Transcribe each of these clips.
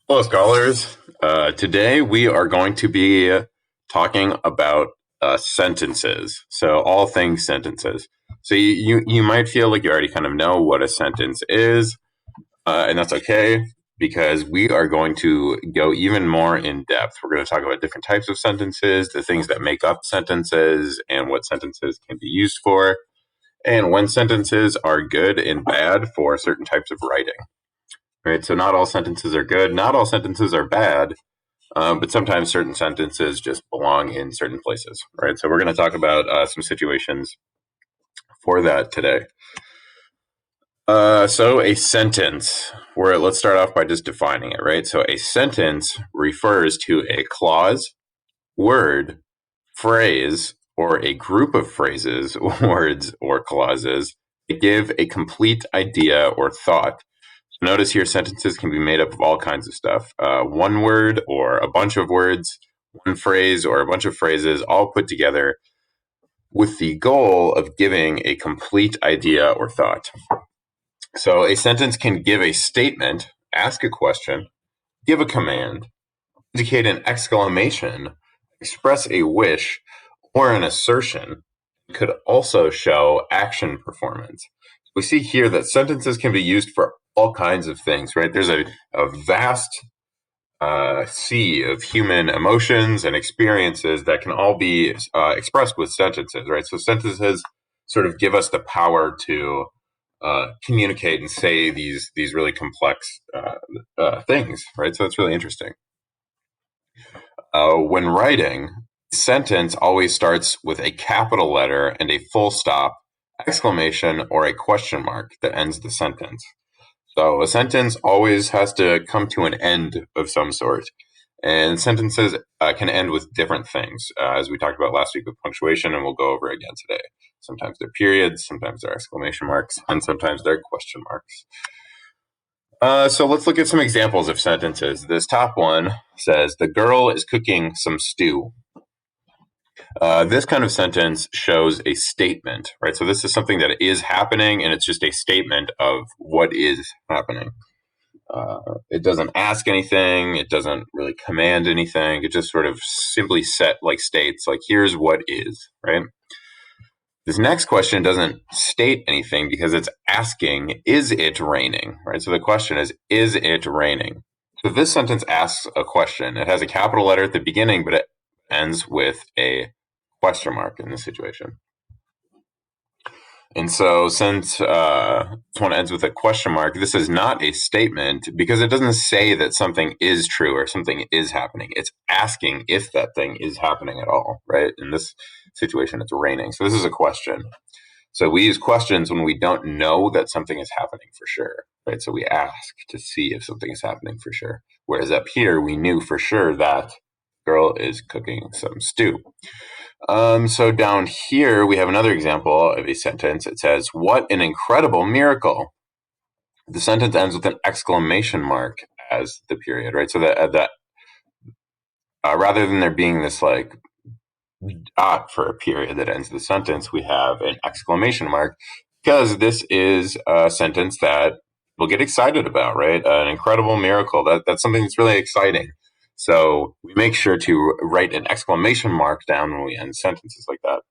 Hello, scholars. Today we are going to be talking about sentences. So, all things sentences. So, you might feel like you already kind of know what a sentence is, and that's okay because we are going to go even more in depth. We're going to talk about different types of sentences, the things that make up sentences, and what sentences can be used for, and when sentences are good and bad for certain types of writing. Right, so not all sentences are good, not all sentences are bad, but sometimes certain sentences just belong in certain places, right? So we're going to talk about some situations for that today. So a sentence, where let's start off by just defining it, right? So a sentence refers to a clause, word, phrase, or a group of phrases, words, or clauses that give a complete idea or thought. Notice here sentences can be made up of all kinds of stuff. One word or a bunch of words, one phrase or a bunch of phrases, all put together with the goal of giving a complete idea or thought. So a sentence can give a statement, ask a question, give a command, indicate an exclamation, express a wish, or an assertion. It could also show action performance. We see here that sentences can be used for all kinds of things, right? There's a vast sea of human emotions and experiences that can all be expressed with sentences, right? So sentences sort of give us the power to communicate and say these really complex things, right? So it's really interesting. When writing, a sentence always starts with a capital letter and a full stop, exclamation, or a question mark that ends the sentence. So a sentence always has to come to an end of some sort. And sentences can end with different things, as we talked about last week with punctuation, and we'll go over again today. Sometimes they're periods, sometimes they're exclamation marks, and sometimes they're question marks. So let's look at some examples of sentences. This top one says, "The girl is cooking some stew." This kind of sentence shows a statement, right? So this is something that is happening, and it's just a statement of what is happening. It doesn't ask anything. It doesn't really command anything. It just sort of simply states like, here's what is, right? This next question doesn't state anything because it's asking, is it raining, right? So the question is it raining? So this sentence asks a question. It has a capital letter at the beginning, but it ends with a question mark in this situation. And so, since this one ends with a question mark, this is not a statement because it doesn't say that something is true or something is happening. It's asking if that thing is happening at all, right? In this situation, it's raining. So, this is a question. So, we use questions when we don't know that something is happening for sure, right? So, we ask to see if something is happening for sure. Whereas up here, we knew for sure that girl is cooking some stew. So down here, we have another example of a sentence. It says, "What an incredible miracle." The sentence ends with an exclamation mark as the period, right? So that rather than there being this like dot for a period that ends the sentence, we have an exclamation mark because this is a sentence that we'll get excited about, right? An incredible miracle. That's something that's really exciting. So we make sure to write an exclamation mark down when we end sentences like that.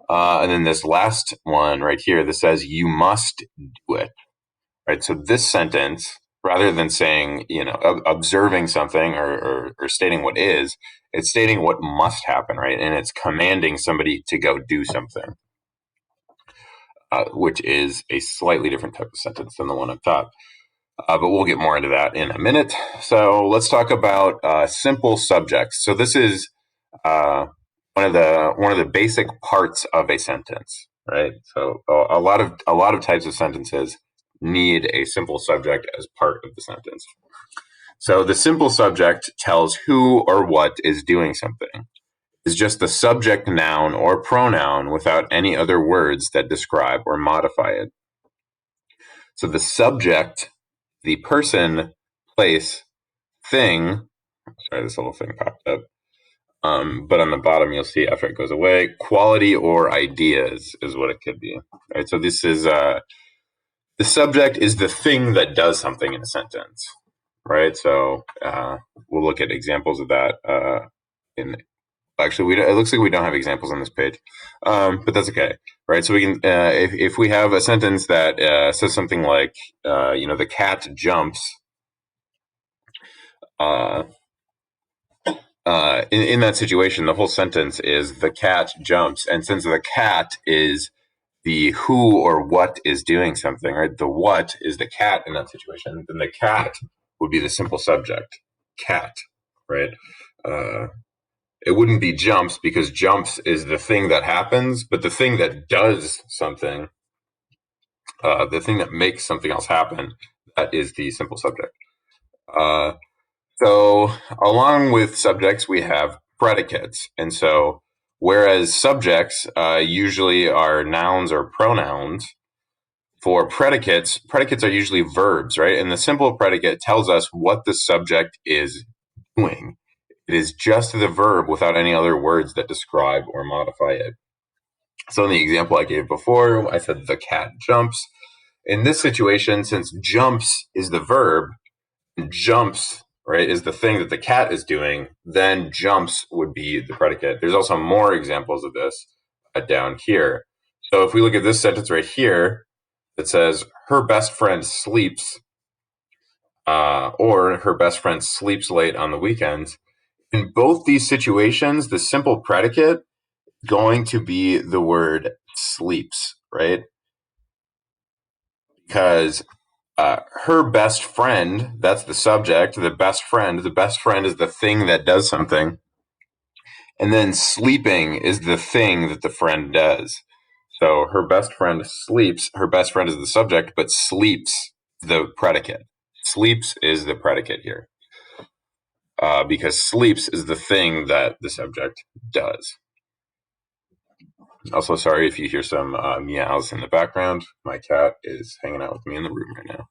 And then this last one right here that says, "You must do it." Right. So this sentence, rather than saying, observing something or stating what is, it's stating what must happen, right? And it's commanding somebody to go do something, which is a slightly different type of sentence than the one up top. But we'll get more into that in a minute. So let's talk about simple subjects. So this is uh, one of the basic parts of a sentence, right? So a lot of types of sentences need a simple subject as part of the sentence. So the simple subject tells who or what is doing something. It's just the subject noun or pronoun without any other words that describe or modify it. So the subject, the person, place, thing. Sorry, this little thing popped up. But on the bottom, you'll see after it goes away, quality or ideas is what it could be. Right. So this is the subject is the thing that does something in a sentence. right? So we'll look at examples of that. In Actually, it looks like we don't have examples on this page, but that's okay, right? So we can, if we have a sentence that says something like, the cat jumps. Uh, in that situation, the whole sentence is the cat jumps, and since the cat is the who or what is doing something, right? The what is the cat in that situation. Then the cat would be the simple subject, cat, right? Uh, it wouldn't be jumps because jumps is the thing that happens, but the thing that does something, the thing that makes something else happen, that is the simple subject. Uh, so, along with subjects, we have predicates. And so, whereas subjects usually are nouns or pronouns, for predicates, predicates are usually verbs, right? And the simple predicate tells us what the subject is doing. It is just the verb without any other words that describe or modify it. So, in the example I gave before, I said the cat jumps. In this situation, since jumps is the verb, jumps, right, is the thing that the cat is doing, then jumps would be the predicate. There's also more examples of this down here. So if we look at this sentence right here, it says, her best friend sleeps, or her best friend sleeps late on the weekends. In both these situations, the simple predicate is going to be the word sleeps, right? Because her best friend, that's the subject, the best friend is the thing that does something. And then sleeping is the thing that the friend does. So her best friend sleeps, her best friend is the subject, but sleeps the predicate. Sleeps is the predicate here. Because sleeps is the thing that the subject does. Also, sorry if you hear some meows in the background. My cat is hanging out with me in the room right now.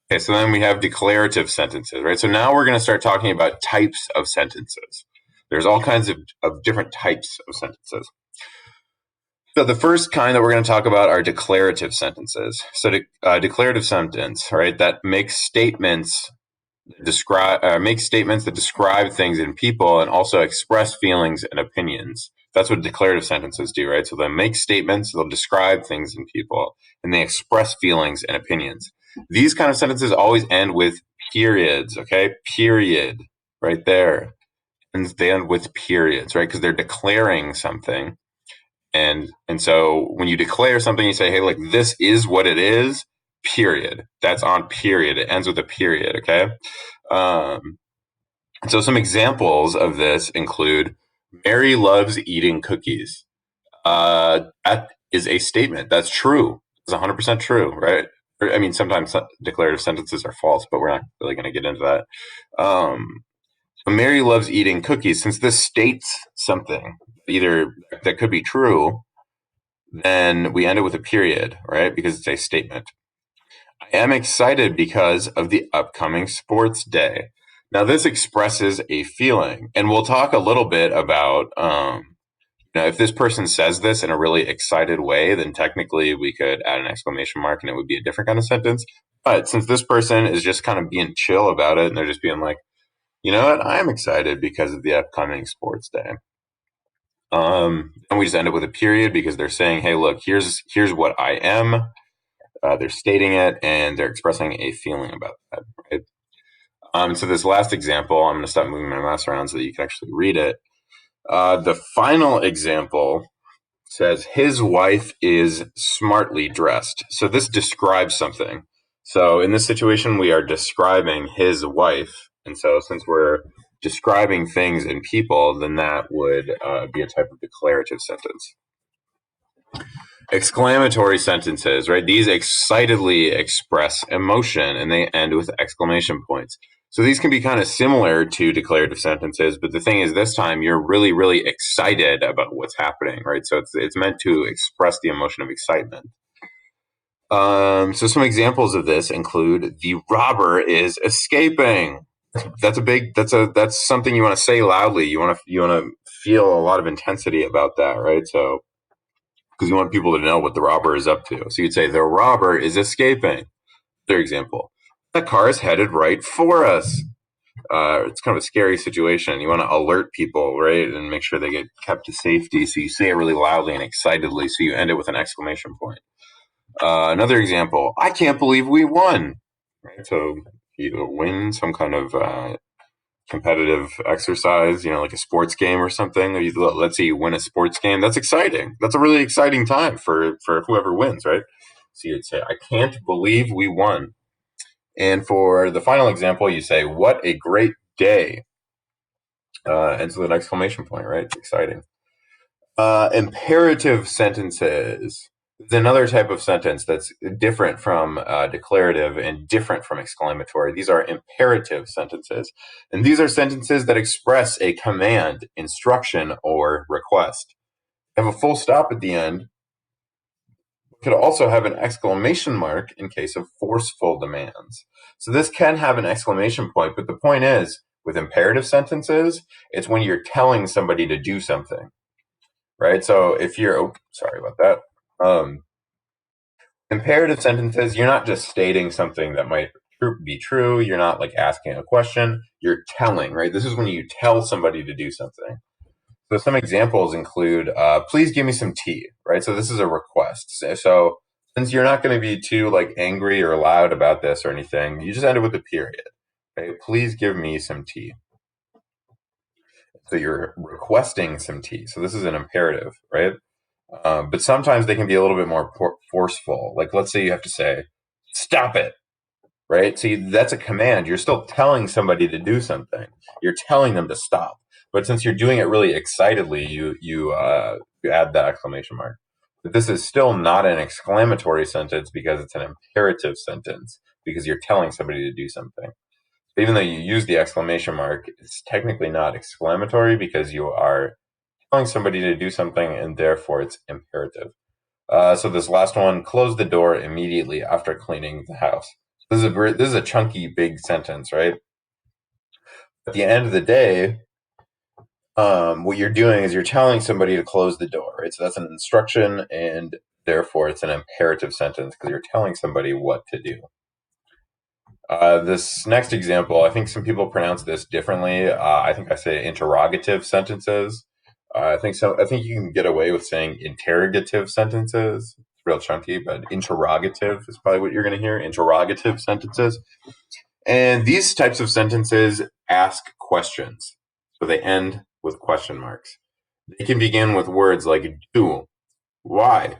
Okay, so then we have declarative sentences, right? So now we're going to start talking about types of sentences. There's all kinds of different types of sentences. So the first kind that we're going to talk about are declarative sentences. So declarative sentence, right, that makes statements that describe things in people and also express feelings and opinions. That's what declarative sentences do, right? So they make statements, they'll describe things in people, and they express feelings and opinions. These kind of sentences always end with periods, okay? Period, right there. And they end with periods, right? Because they're declaring something. And so when you declare something, you say, hey, like, this is what it is, period. That's on period. It ends with a period, okay? Um, so some examples of this include Mary loves eating cookies. That is a statement. That's true. It's 100% true, right? I mean, sometimes declarative sentences are false, but we're not really going to get into that. So Mary loves eating cookies. Since this states something, either that could be true, then we end it with a period, right? Because it's a statement. I am excited because of the upcoming sports day. Now, this expresses a feeling, and we'll talk a little bit about, if this person says this in a really excited way, then technically we could add an exclamation mark and it would be a different kind of sentence. But since this person is just kind of being chill about it and they're just being like, you know what, I am excited because of the upcoming sports day. And we just end up with a period because they're saying, hey, look, here's what I am. They're stating it and they're expressing a feeling about that, right? So this last example, I'm going to stop moving my mouse around so that you can actually read it. The final example says his wife is smartly dressed. So this describes something. So in this situation, we are describing his wife. And so since we're describing things in people, then that would be a type of declarative sentence. Exclamatory sentences, right? These excitedly express emotion and they end with exclamation points. So these can be kind of similar to declarative sentences, but the thing is, this time you're really, really excited about what's happening, right? So it's meant to express the emotion of excitement. So some examples of this include the robber is escaping. That's something you want to say loudly. You want to feel a lot of intensity about that, right? So because you want people to know what the robber is up to. So you'd say the robber is escaping. Third example, The car is headed right for us. It's kind of a scary situation. You want to alert people, right, and make sure they get kept to safety. So you say it really loudly and excitedly. So you end it with an exclamation point. Another example: I can't believe we won. Right. So you win some kind of competitive exercise, like a sports game or something. Or let's say you win a sports game. That's exciting. That's a really exciting time for whoever wins, right? So you'd say, I can't believe we won. And for the final example, you say, what a great day. Ends with an exclamation point, right? It's exciting. Imperative sentences is another type of sentence that's different from declarative and different from exclamatory. These are imperative sentences. And these are sentences that express a command, instruction, or request. They have a full stop at the end. Could also have an exclamation mark in case of forceful demands. So this can have an exclamation point, but the point is, with imperative sentences, it's when you're telling somebody to do something, right? So if you're, sorry about that. Imperative sentences, you're not just stating something that might be true. You're not like asking a question. You're telling, right? This is when you tell somebody to do something. So some examples include, please give me some tea, right? So this is a request. So since you're not going to be too like angry or loud about this or anything, you just end it with a period. Okay? Please give me some tea. So you're requesting some tea. So this is an imperative, right? But sometimes they can be a little bit more forceful. Like let's say you have to say, stop it, right? See, that's a command. You're still telling somebody to do something. You're telling them to stop. But since you're doing it really excitedly, you add the exclamation mark. But this is still not an exclamatory sentence because it's an imperative sentence because you're telling somebody to do something. Even though you use the exclamation mark, it's technically not exclamatory because you are telling somebody to do something and therefore it's imperative. So this last one, close the door immediately after cleaning the house. This is a chunky, big sentence, right? At the end of the day, what you're doing is you're telling somebody to close the door, right? So that's an instruction, and therefore it's an imperative sentence because you're telling somebody what to do. This next example, I think some people pronounce this differently. I think I say interrogative sentences. I think so. I think you can get away with saying interrogative sentences. It's real chunky, but interrogative is probably what you're going to hear. Interrogative sentences. And these types of sentences ask questions. So they end with question marks. They can begin with words like do, why,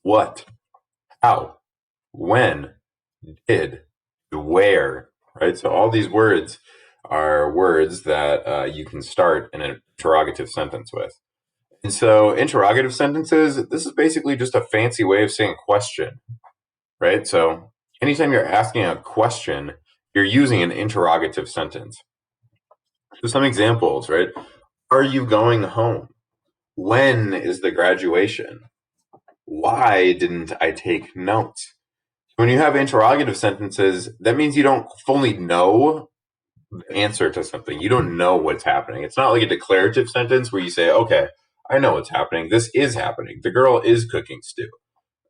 what, how, when, did, where, right? So all these words are words that you can start an interrogative sentence with. And so interrogative sentences, this is basically just a fancy way of saying question, right? So anytime you're asking a question, you're using an interrogative sentence. So some examples, right? Are you going home? When is the graduation? Why didn't I take notes? When you have interrogative sentences, that means you don't fully know the answer to something. You don't know what's happening. It's not like a declarative sentence where you say, okay, I know what's happening. This is happening. The girl is cooking stew.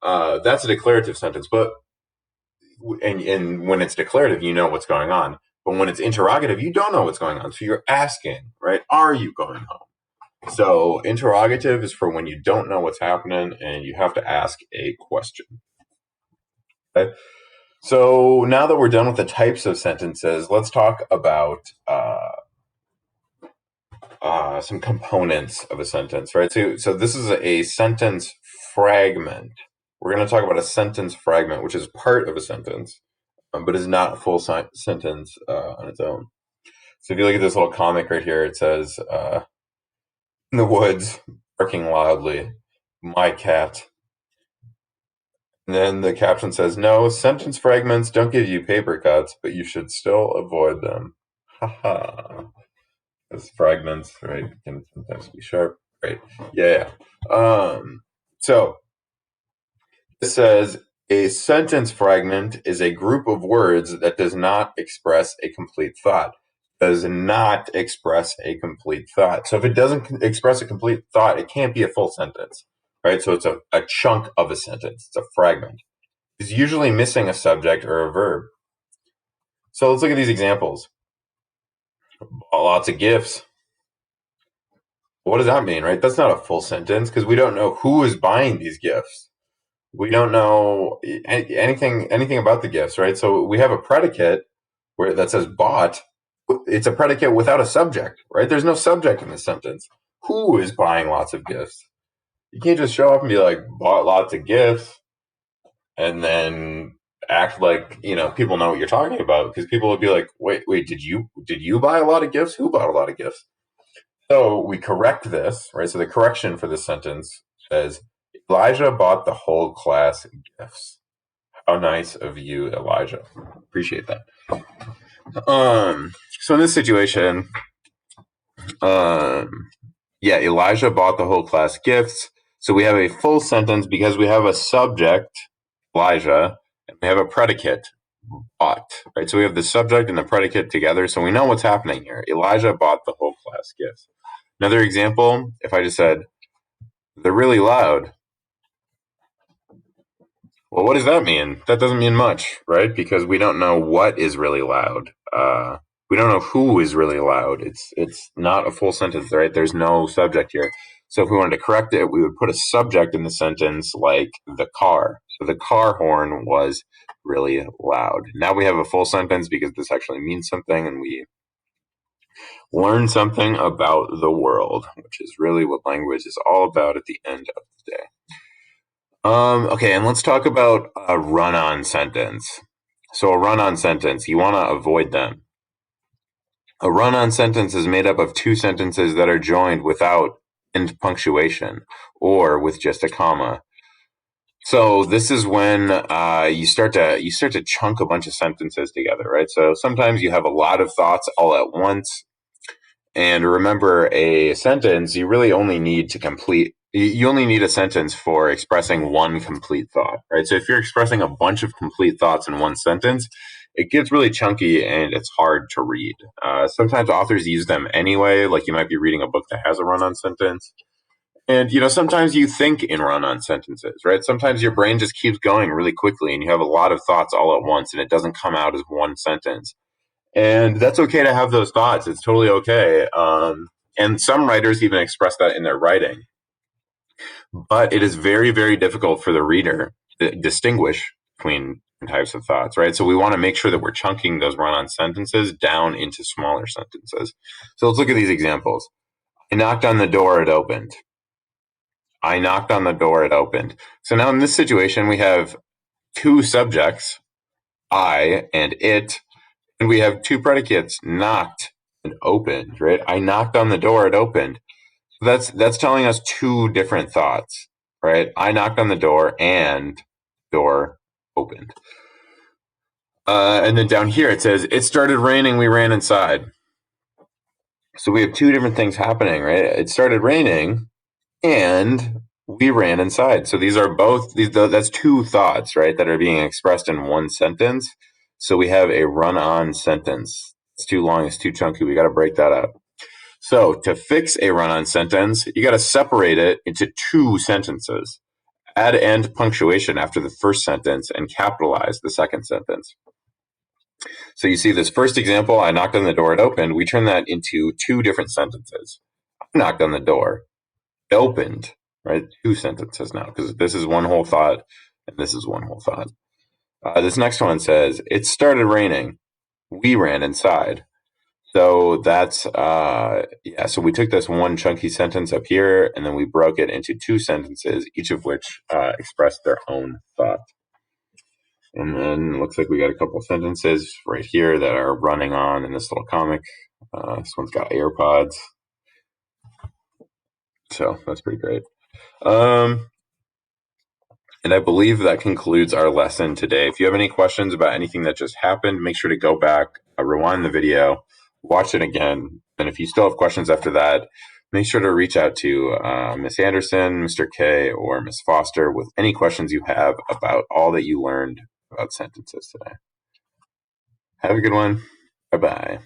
That's a declarative sentence, but and when it's declarative, you know what's going on. But when it's interrogative, you don't know what's going on. So you're asking, right? Are you going home? So interrogative is for when you don't know what's happening and you have to ask a question. Okay? So now that we're done with the types of sentences, let's talk about some components of a sentence, right? So this is a sentence fragment. We're going to talk about a sentence fragment, which is part of a sentence, but is not a full sentence on its own. So if you look at this little comic right here, it says, in the woods, barking loudly, my cat. And then the caption says, no, sentence fragments don't give you paper cuts, but you should still avoid them. Haha. As fragments, right, can sometimes be sharp. Right. Yeah. So it says a sentence fragment is a group of words that does not express a complete thought. Does not express a complete thought. So if it doesn't express a complete thought, it can't be a full sentence. Right? So it's a chunk of a sentence. It's a fragment. It's usually missing a subject or a verb. So let's look at these examples. Lots of gifts. What does that mean, right? That's not a full sentence because we don't know who is buying these gifts. We don't know anything about the gifts, right? So we have a predicate where that says bought. It's a predicate without a subject, right? There's no subject in this sentence. Who is buying lots of gifts? You can't just show up and be like, bought lots of gifts, and then act like people know what you're talking about, because people would be like, wait, did you buy a lot of gifts? Who bought a lot of gifts? So we correct this, right? So the correction for this sentence says, Elijah bought the whole class gifts. How nice of you, Elijah. Appreciate that. So in this situation, Elijah bought the whole class gifts. So we have a full sentence because we have a subject, Elijah, and we have a predicate, bought, right? So we have the subject and the predicate together, so we know what's happening here. Elijah bought the whole class gifts. Another example, if I just said, they're really loud. Well, what does that mean? That doesn't mean much, right? Because we don't know what is really loud. We don't know who is really loud. It's not a full sentence, right? There's no subject here. So if we wanted to correct it, we would put a subject in the sentence like the car. So the car horn was really loud. Now we have a full sentence because this actually means something, and we learn something about the world, which is really what language is all about at the end of the day. Okay, and let's talk about a run-on sentence. So a run-on sentence, you want to avoid them. A run-on sentence is made up of two sentences that are joined without end punctuation or with just a comma. So this is when you start to chunk a bunch of sentences together, right? So sometimes you have a lot of thoughts all at once. And remember, a sentence, you really only need to complete, you only need a sentence for expressing one complete thought, right? So if you're expressing a bunch of complete thoughts in one sentence, it gets really chunky and it's hard to read. Sometimes authors use them anyway, like you might be reading a book that has a run on sentence. And, sometimes you think in run on sentences, right? Sometimes your brain just keeps going really quickly and you have a lot of thoughts all at once and it doesn't come out as one sentence. And that's okay to have those thoughts. It's totally okay. And some writers even express that in their writing. But it is very, very difficult for the reader to distinguish between types of thoughts, right? So we want to make sure that we're chunking those run-on sentences down into smaller sentences. So let's look at these examples. I knocked on the door, it opened. I knocked on the door, it opened. So now in this situation, we have two subjects, I and it, and we have two predicates, knocked and opened, right? I knocked on the door, it opened. That's telling us two different thoughts, right? I knocked on the door and door opened. And then down here it says, it started raining, we ran inside. So we have two different things happening, right? It started raining and we ran inside. So these are both, that's two thoughts, right, that are being expressed in one sentence. So we have a run-on sentence. It's too long, it's too chunky. We got to break that up. So to fix a run-on sentence, you got to separate it into two sentences. Add end punctuation after the first sentence and capitalize the second sentence. So you see this first example, I knocked on the door, it opened. We turn that into two different sentences. I knocked on the door, it opened, right? Two sentences now, because this is one whole thought and this is one whole thought. This next one says, it started raining. We ran inside. So that's, so we took this one chunky sentence up here and then we broke it into two sentences, each of which expressed their own thought. And then it looks like we got a couple sentences right here that are running on in this little comic. This one's got AirPods. So that's pretty great. And I believe that concludes our lesson today. If you have any questions about anything that just happened, make sure to go back, rewind the video, watch it again. And if you still have questions after that, make sure to reach out to Miss Anderson, Mr. K, or Miss Foster with any questions you have about all that you learned about sentences today. Have a good one. Bye-bye.